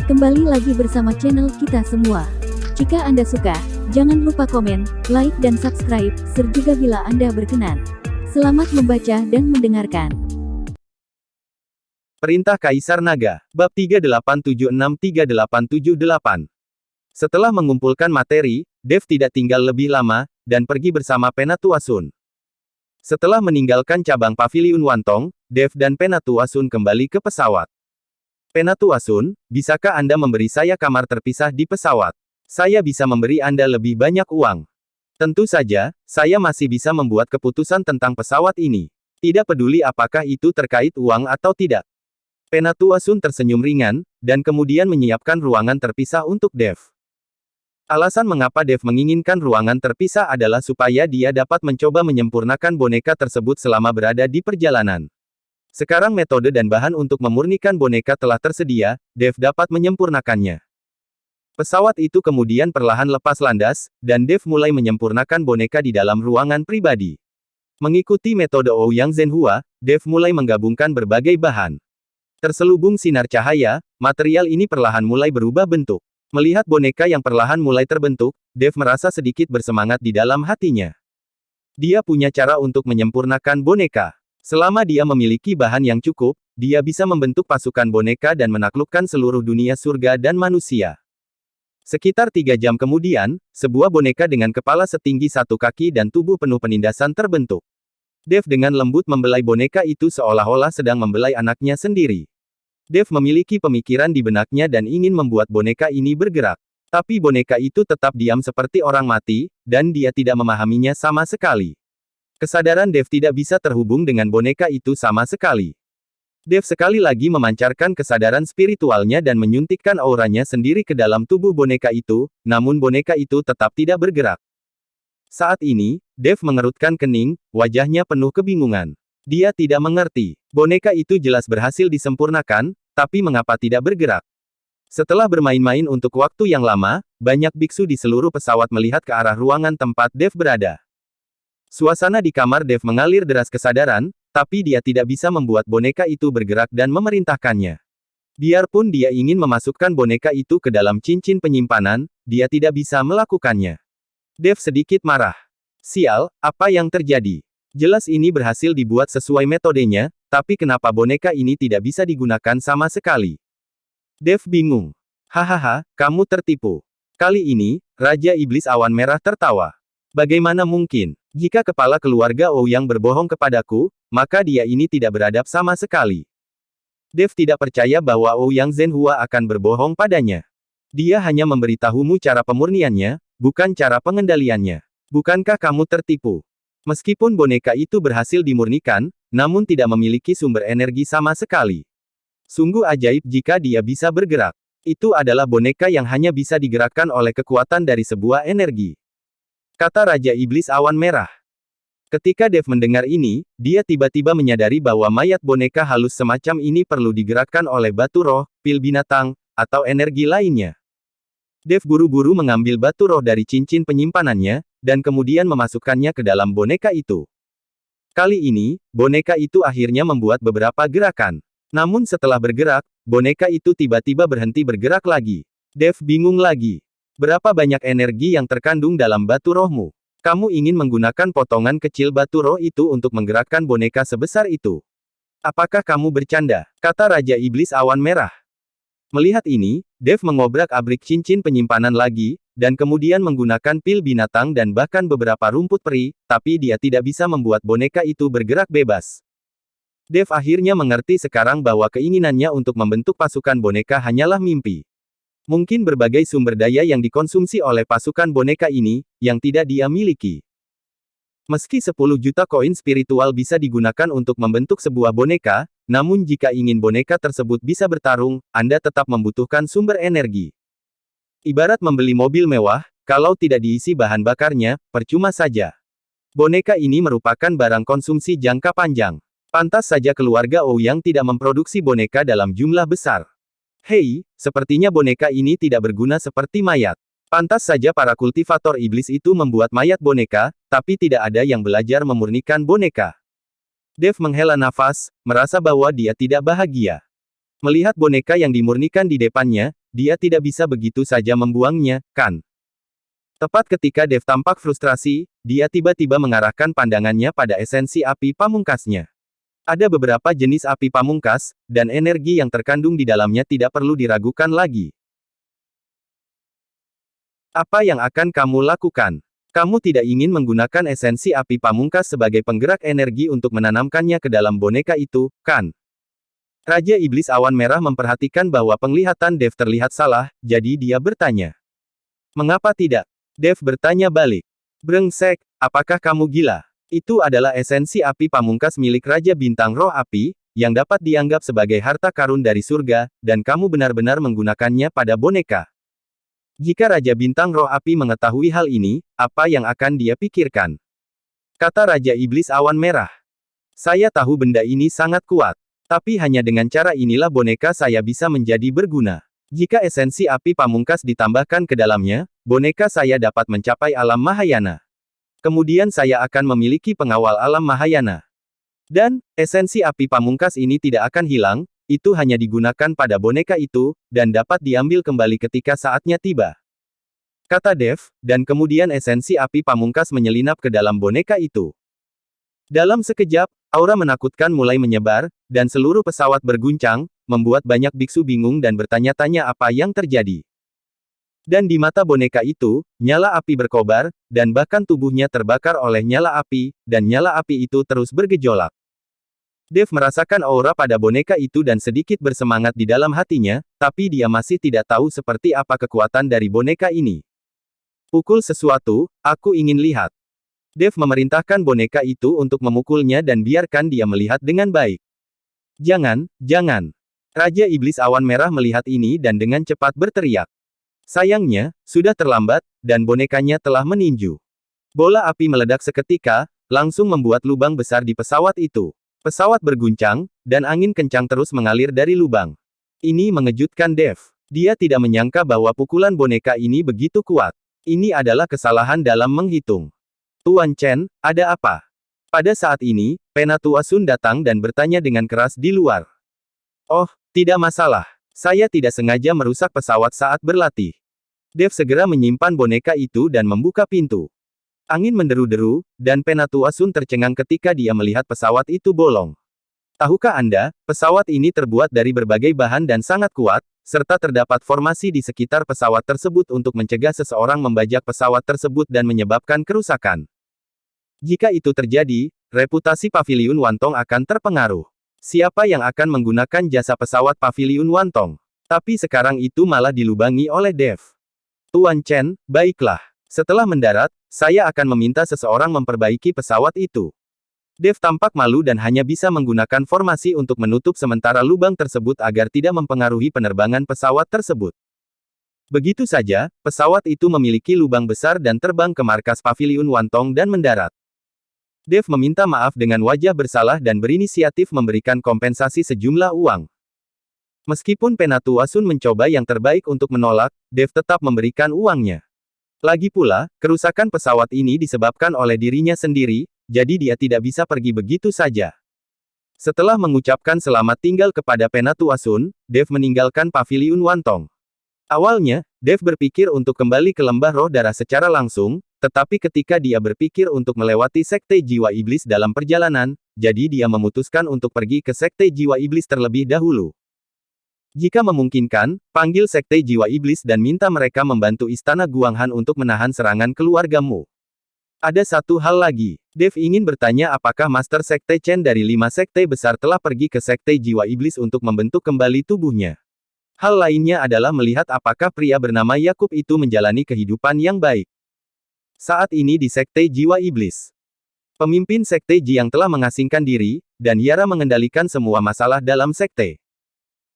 Kembali lagi bersama channel kita semua. Jika Anda suka, jangan lupa komen, like dan subscribe, serta bila Anda berkenan. Selamat membaca dan mendengarkan. Perintah Kaisar Naga, Bab 3876-3878. Setelah mengumpulkan materi, Dev tidak tinggal lebih lama, dan pergi bersama Penatuasun. Setelah meninggalkan cabang Paviliun Wantong, Dev dan Penatuasun kembali ke pesawat. Penatuasun, bisakah Anda memberi saya kamar terpisah di pesawat? Saya bisa memberi Anda lebih banyak uang. Tentu saja, saya masih bisa membuat keputusan tentang pesawat ini. Tidak peduli apakah itu terkait uang atau tidak. Penatuasun tersenyum ringan, dan kemudian menyiapkan ruangan terpisah untuk Dev. Alasan mengapa Dev menginginkan ruangan terpisah adalah supaya dia dapat mencoba menyempurnakan boneka tersebut selama berada di perjalanan. Sekarang metode dan bahan untuk memurnikan boneka telah tersedia, Dev dapat menyempurnakannya. Pesawat itu kemudian perlahan lepas landas, dan Dev mulai menyempurnakan boneka di dalam ruangan pribadi. Mengikuti metode Ouyang Zhenhua, Dev mulai menggabungkan berbagai bahan. Terselubung sinar cahaya, material ini perlahan mulai berubah bentuk. Melihat boneka yang perlahan mulai terbentuk, Dev merasa sedikit bersemangat di dalam hatinya. Dia punya cara untuk menyempurnakan boneka. Selama dia memiliki bahan yang cukup, dia bisa membentuk pasukan boneka dan menaklukkan seluruh dunia surga dan manusia. Sekitar 3 jam kemudian, sebuah boneka dengan kepala setinggi 1 kaki dan tubuh penuh penindasan terbentuk. Dev dengan lembut membelai boneka itu seolah-olah sedang membelai anaknya sendiri. Dev memiliki pemikiran di benaknya dan ingin membuat boneka ini bergerak. Tapi boneka itu tetap diam seperti orang mati, dan dia tidak memahaminya sama sekali. Kesadaran Dev tidak bisa terhubung dengan boneka itu sama sekali. Dev sekali lagi memancarkan kesadaran spiritualnya dan menyuntikkan auranya sendiri ke dalam tubuh boneka itu, namun boneka itu tetap tidak bergerak. Saat ini, Dev mengerutkan kening, wajahnya penuh kebingungan. Dia tidak mengerti. Boneka itu jelas berhasil disempurnakan, tapi mengapa tidak bergerak? Setelah bermain-main untuk waktu yang lama, banyak biksu di seluruh pesawat melihat ke arah ruangan tempat Dev berada. Suasana di kamar Dev mengalir deras kesadaran, tapi dia tidak bisa membuat boneka itu bergerak dan memerintahkannya. Biarpun dia ingin memasukkan boneka itu ke dalam cincin penyimpanan, dia tidak bisa melakukannya. Dev sedikit marah. Sial, apa yang terjadi? Jelas ini berhasil dibuat sesuai metodenya, tapi kenapa boneka ini tidak bisa digunakan sama sekali? Dev bingung. Hahaha, kamu tertipu. Kali ini, Raja Iblis Awan Merah tertawa. Bagaimana mungkin? Jika kepala keluarga Ouyang berbohong kepadaku, maka dia ini tidak beradab sama sekali. Dev tidak percaya bahwa Ouyang Zhenhua akan berbohong padanya. Dia hanya memberitahumu cara pemurniannya, bukan cara pengendaliannya. Bukankah kamu tertipu? Meskipun boneka itu berhasil dimurnikan, namun tidak memiliki sumber energi sama sekali. Sungguh ajaib jika dia bisa bergerak. Itu adalah boneka yang hanya bisa digerakkan oleh kekuatan dari sebuah energi. Kata Raja Iblis Awan Merah. Ketika Dev mendengar ini, dia tiba-tiba menyadari bahwa mayat boneka halus semacam ini perlu digerakkan oleh batu roh, pil binatang, atau energi lainnya. Dev buru-buru mengambil batu roh dari cincin penyimpanannya, dan kemudian memasukkannya ke dalam boneka itu. Kali ini, boneka itu akhirnya membuat beberapa gerakan. Namun setelah bergerak, boneka itu tiba-tiba berhenti bergerak lagi. Dev bingung lagi. Berapa banyak energi yang terkandung dalam batu rohmu? Kamu ingin menggunakan potongan kecil batu roh itu untuk menggerakkan boneka sebesar itu? Apakah kamu bercanda? Kata Raja Iblis Awan Merah. Melihat ini, Dev mengobrak-abrik cincin penyimpanan lagi, dan kemudian menggunakan pil binatang dan bahkan beberapa rumput peri, tapi dia tidak bisa membuat boneka itu bergerak bebas. Dev akhirnya mengerti sekarang bahwa keinginannya untuk membentuk pasukan boneka hanyalah mimpi. Mungkin berbagai sumber daya yang dikonsumsi oleh pasukan boneka ini, yang tidak dia miliki. Meski 10 juta koin spiritual bisa digunakan untuk membentuk sebuah boneka, namun jika ingin boneka tersebut bisa bertarung, Anda tetap membutuhkan sumber energi. Ibarat membeli mobil mewah, kalau tidak diisi bahan bakarnya, percuma saja. Boneka ini merupakan barang konsumsi jangka panjang. Pantas saja keluarga Ouyang tidak memproduksi boneka dalam jumlah besar. Hei, sepertinya boneka ini tidak berguna seperti mayat. Pantas saja para kultivator iblis itu membuat mayat boneka, tapi tidak ada yang belajar memurnikan boneka. Dev menghela nafas, merasa bahwa dia tidak bahagia. Melihat boneka yang dimurnikan di depannya, dia tidak bisa begitu saja membuangnya, kan? Tepat ketika Dev tampak frustrasi, dia tiba-tiba mengarahkan pandangannya pada esensi api pamungkasnya. Ada beberapa jenis api pamungkas, dan energi yang terkandung di dalamnya tidak perlu diragukan lagi. Apa yang akan kamu lakukan? Kamu tidak ingin menggunakan esensi api pamungkas sebagai penggerak energi untuk menanamkannya ke dalam boneka itu, kan? Raja Iblis Awan Merah memperhatikan bahwa penglihatan Dev terlihat salah, jadi dia bertanya. Mengapa tidak? Dev bertanya balik. Brengsek, apakah kamu gila? Itu adalah esensi api pamungkas milik Raja Bintang Roh Api, yang dapat dianggap sebagai harta karun dari surga, dan kamu benar-benar menggunakannya pada boneka. Jika Raja Bintang Roh Api mengetahui hal ini, apa yang akan dia pikirkan? Kata Raja Iblis Awan Merah. Saya tahu benda ini sangat kuat. Tapi hanya dengan cara inilah boneka saya bisa menjadi berguna. Jika esensi api pamungkas ditambahkan ke dalamnya, boneka saya dapat mencapai alam Mahayana. Kemudian saya akan memiliki pengawal alam Mahayana. Dan, esensi api pamungkas ini tidak akan hilang, itu hanya digunakan pada boneka itu, dan dapat diambil kembali ketika saatnya tiba. Kata Dev, dan kemudian esensi api pamungkas menyelinap ke dalam boneka itu. Dalam sekejap, aura menakutkan mulai menyebar, dan seluruh pesawat berguncang, membuat banyak biksu bingung dan bertanya-tanya apa yang terjadi. Dan di mata boneka itu, nyala api berkobar, dan bahkan tubuhnya terbakar oleh nyala api, dan nyala api itu terus bergejolak. Dev merasakan aura pada boneka itu dan sedikit bersemangat di dalam hatinya, tapi dia masih tidak tahu seperti apa kekuatan dari boneka ini. Pukul sesuatu, aku ingin lihat. Dev memerintahkan boneka itu untuk memukulnya dan biarkan dia melihat dengan baik. Jangan, jangan. Raja Iblis Awan Merah melihat ini dan dengan cepat berteriak. Sayangnya, sudah terlambat, dan bonekanya telah meninju. Bola api meledak seketika, langsung membuat lubang besar di pesawat itu. Pesawat berguncang, dan angin kencang terus mengalir dari lubang. Ini mengejutkan Dev. Dia tidak menyangka bahwa pukulan boneka ini begitu kuat. Ini adalah kesalahan dalam menghitung. Tuan Chen, ada apa? Pada saat ini, Penatua Sun datang dan bertanya dengan keras di luar. Oh, tidak masalah. Saya tidak sengaja merusak pesawat saat berlatih. Dev segera menyimpan boneka itu dan membuka pintu. Angin menderu-deru, dan Penatua Sun tercengang ketika dia melihat pesawat itu bolong. Tahukah Anda, pesawat ini terbuat dari berbagai bahan dan sangat kuat, serta terdapat formasi di sekitar pesawat tersebut untuk mencegah seseorang membajak pesawat tersebut dan menyebabkan kerusakan. Jika itu terjadi, reputasi Paviliun Wantong akan terpengaruh. Siapa yang akan menggunakan jasa pesawat Paviliun Wantong? Tapi sekarang itu malah dilubangi oleh Dev. Tuan Chen, baiklah. Setelah mendarat, saya akan meminta seseorang memperbaiki pesawat itu. Dev tampak malu dan hanya bisa menggunakan formasi untuk menutup sementara lubang tersebut agar tidak mempengaruhi penerbangan pesawat tersebut. Begitu saja, pesawat itu memiliki lubang besar dan terbang ke markas Paviliun Wantong dan mendarat. Dev meminta maaf dengan wajah bersalah dan berinisiatif memberikan kompensasi sejumlah uang. Meskipun Penatua Sun mencoba yang terbaik untuk menolak, Dev tetap memberikan uangnya. Lagi pula, kerusakan pesawat ini disebabkan oleh dirinya sendiri, jadi dia tidak bisa pergi begitu saja. Setelah mengucapkan selamat tinggal kepada Penatua Sun, Dev meninggalkan Paviliun Wantong. Awalnya, Dev berpikir untuk kembali ke Lembah Roh Darah secara langsung, tetapi ketika dia berpikir untuk melewati Sekte Jiwa Iblis dalam perjalanan, jadi dia memutuskan untuk pergi ke Sekte Jiwa Iblis terlebih dahulu. Jika memungkinkan, panggil Sekte Jiwa Iblis dan minta mereka membantu Istana Guanghan untuk menahan serangan keluargamu. Ada satu hal lagi. Dev ingin bertanya apakah Master Sekte Chen dari 5 sekte besar telah pergi ke Sekte Jiwa Iblis untuk membentuk kembali tubuhnya. Hal lainnya adalah melihat apakah pria bernama Yakub itu menjalani kehidupan yang baik. Saat ini di Sekte Jiwa Iblis. Pemimpin Sekte Ji yang telah mengasingkan diri, dan Yara mengendalikan semua masalah dalam sekte.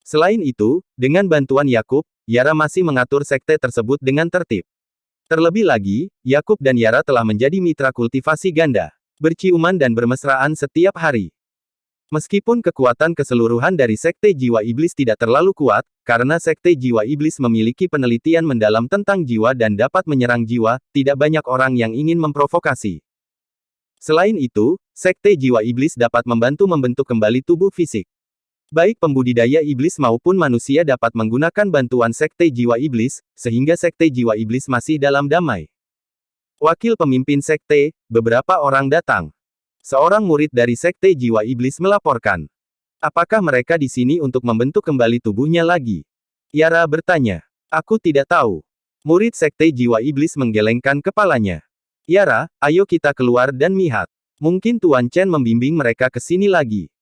Selain itu, dengan bantuan Yakub, Yara masih mengatur sekte tersebut dengan tertib. Terlebih lagi, Yakub dan Yara telah menjadi mitra kultivasi ganda, berciuman dan bermesraan setiap hari. Meskipun kekuatan keseluruhan dari Sekte Jiwa Iblis tidak terlalu kuat, karena Sekte Jiwa Iblis memiliki penelitian mendalam tentang jiwa dan dapat menyerang jiwa, tidak banyak orang yang ingin memprovokasi. Selain itu, Sekte Jiwa Iblis dapat membantu membentuk kembali tubuh fisik. Baik pembudidaya iblis maupun manusia dapat menggunakan bantuan Sekte Jiwa Iblis, sehingga Sekte Jiwa Iblis masih dalam damai. Wakil pemimpin sekte, beberapa orang datang. Seorang murid dari Sekte Jiwa Iblis melaporkan. Apakah mereka di sini untuk membentuk kembali tubuhnya lagi? Yara bertanya. Aku tidak tahu. Murid Sekte Jiwa Iblis menggelengkan kepalanya. Yara, ayo kita keluar dan lihat. Mungkin Tuan Chen membimbing mereka ke sini lagi.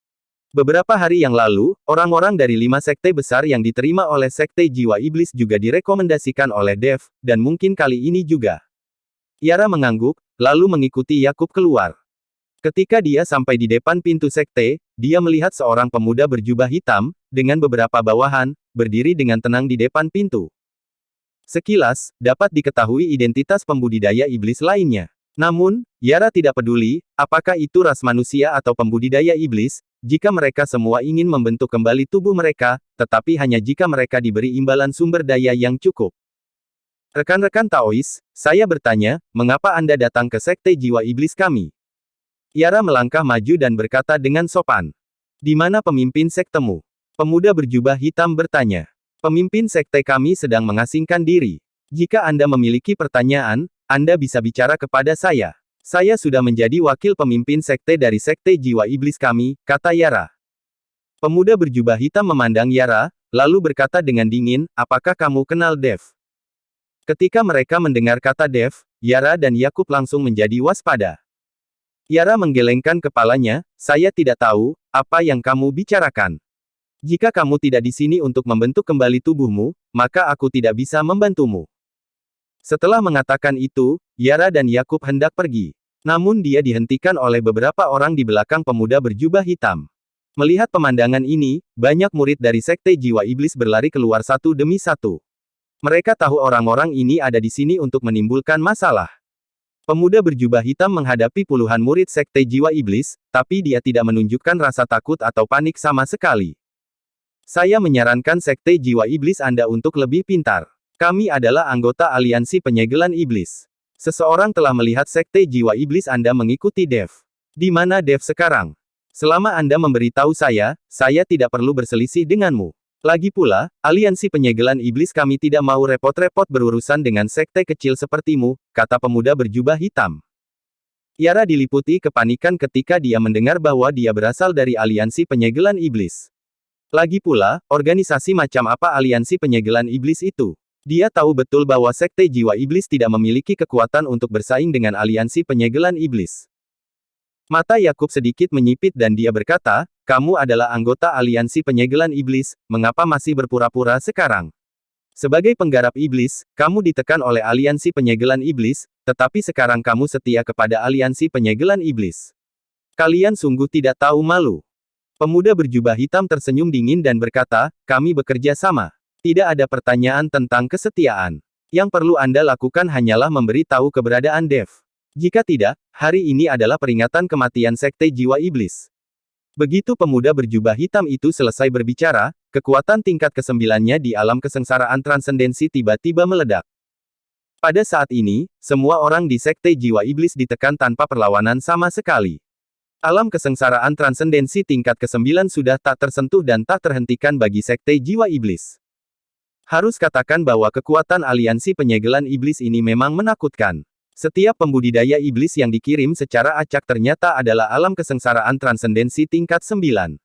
Beberapa hari yang lalu, orang-orang dari 5 sekte besar yang diterima oleh Sekte Jiwa Iblis juga direkomendasikan oleh Dev, dan mungkin kali ini juga. Yara mengangguk, lalu mengikuti Yakub keluar. Ketika dia sampai di depan pintu sekte, dia melihat seorang pemuda berjubah hitam, dengan beberapa bawahan, berdiri dengan tenang di depan pintu. Sekilas, dapat diketahui identitas pembudidaya iblis lainnya. Namun, Yara tidak peduli, apakah itu ras manusia atau pembudidaya iblis, jika mereka semua ingin membentuk kembali tubuh mereka, tetapi hanya jika mereka diberi imbalan sumber daya yang cukup. Rekan-rekan Taois, saya bertanya, mengapa Anda datang ke Sekte Jiwa Iblis kami? Yara melangkah maju dan berkata dengan sopan. Di mana pemimpin sektemu? Pemuda berjubah hitam bertanya. Pemimpin sekte kami sedang mengasingkan diri. Jika Anda memiliki pertanyaan, Anda bisa bicara kepada saya. Saya sudah menjadi wakil pemimpin sekte dari Sekte Jiwa Iblis kami, kata Yara. Pemuda berjubah hitam memandang Yara, lalu berkata dengan dingin, apakah kamu kenal Dev? Ketika mereka mendengar kata Dev, Yara dan Yakub langsung menjadi waspada. Yara menggelengkan kepalanya, saya tidak tahu, apa yang kamu bicarakan. Jika kamu tidak di sini untuk membentuk kembali tubuhmu, maka aku tidak bisa membantumu. Setelah mengatakan itu, Yara dan Yakub hendak pergi. Namun dia dihentikan oleh beberapa orang di belakang pemuda berjubah hitam. Melihat pemandangan ini, banyak murid dari Sekte Jiwa Iblis berlari keluar satu demi satu. Mereka tahu orang-orang ini ada di sini untuk menimbulkan masalah. Pemuda berjubah hitam menghadapi puluhan murid Sekte Jiwa Iblis, tapi dia tidak menunjukkan rasa takut atau panik sama sekali. Saya menyarankan Sekte Jiwa Iblis Anda untuk lebih pintar. Kami adalah anggota Aliansi Penyegelan Iblis. Seseorang telah melihat Sekte Jiwa Iblis Anda mengikuti Dev. Di mana Dev sekarang? Selama Anda memberitahu saya tidak perlu berselisih denganmu. Lagi pula, Aliansi Penyegelan Iblis kami tidak mau repot-repot berurusan dengan sekte kecil sepertimu, kata pemuda berjubah hitam. Yara diliputi kepanikan ketika dia mendengar bahwa dia berasal dari Aliansi Penyegelan Iblis. Lagi pula, organisasi macam apa Aliansi Penyegelan Iblis itu? Dia tahu betul bahwa Sekte Jiwa Iblis tidak memiliki kekuatan untuk bersaing dengan Aliansi Penyegelan Iblis. Mata Yakub sedikit menyipit dan dia berkata, kamu adalah anggota Aliansi Penyegelan Iblis, mengapa masih berpura-pura sekarang? Sebagai penggarap iblis, kamu ditekan oleh Aliansi Penyegelan Iblis, tetapi sekarang kamu setia kepada Aliansi Penyegelan Iblis. Kalian sungguh tidak tahu malu. Pemuda berjubah hitam tersenyum dingin dan berkata, kami bekerja sama. Tidak ada pertanyaan tentang kesetiaan. Yang perlu Anda lakukan hanyalah memberi tahu keberadaan Dev. Jika tidak, hari ini adalah peringatan kematian Sekte Jiwa Iblis. Begitu pemuda berjubah hitam itu selesai berbicara, kekuatan tingkat ke-9-nya di alam kesengsaraan transendensi tiba-tiba meledak. Pada saat ini, semua orang di Sekte Jiwa Iblis ditekan tanpa perlawanan sama sekali. Alam kesengsaraan transendensi tingkat ke-9 sudah tak tersentuh dan tak terhentikan bagi Sekte Jiwa Iblis. Harus katakan bahwa kekuatan Aliansi Penyegelan Iblis ini memang menakutkan. Setiap pembudidaya iblis yang dikirim secara acak ternyata adalah alam kesengsaraan transendensi tingkat 9.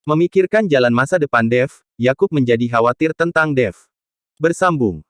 Memikirkan jalan masa depan Dev, Yakub menjadi khawatir tentang Dev. Bersambung.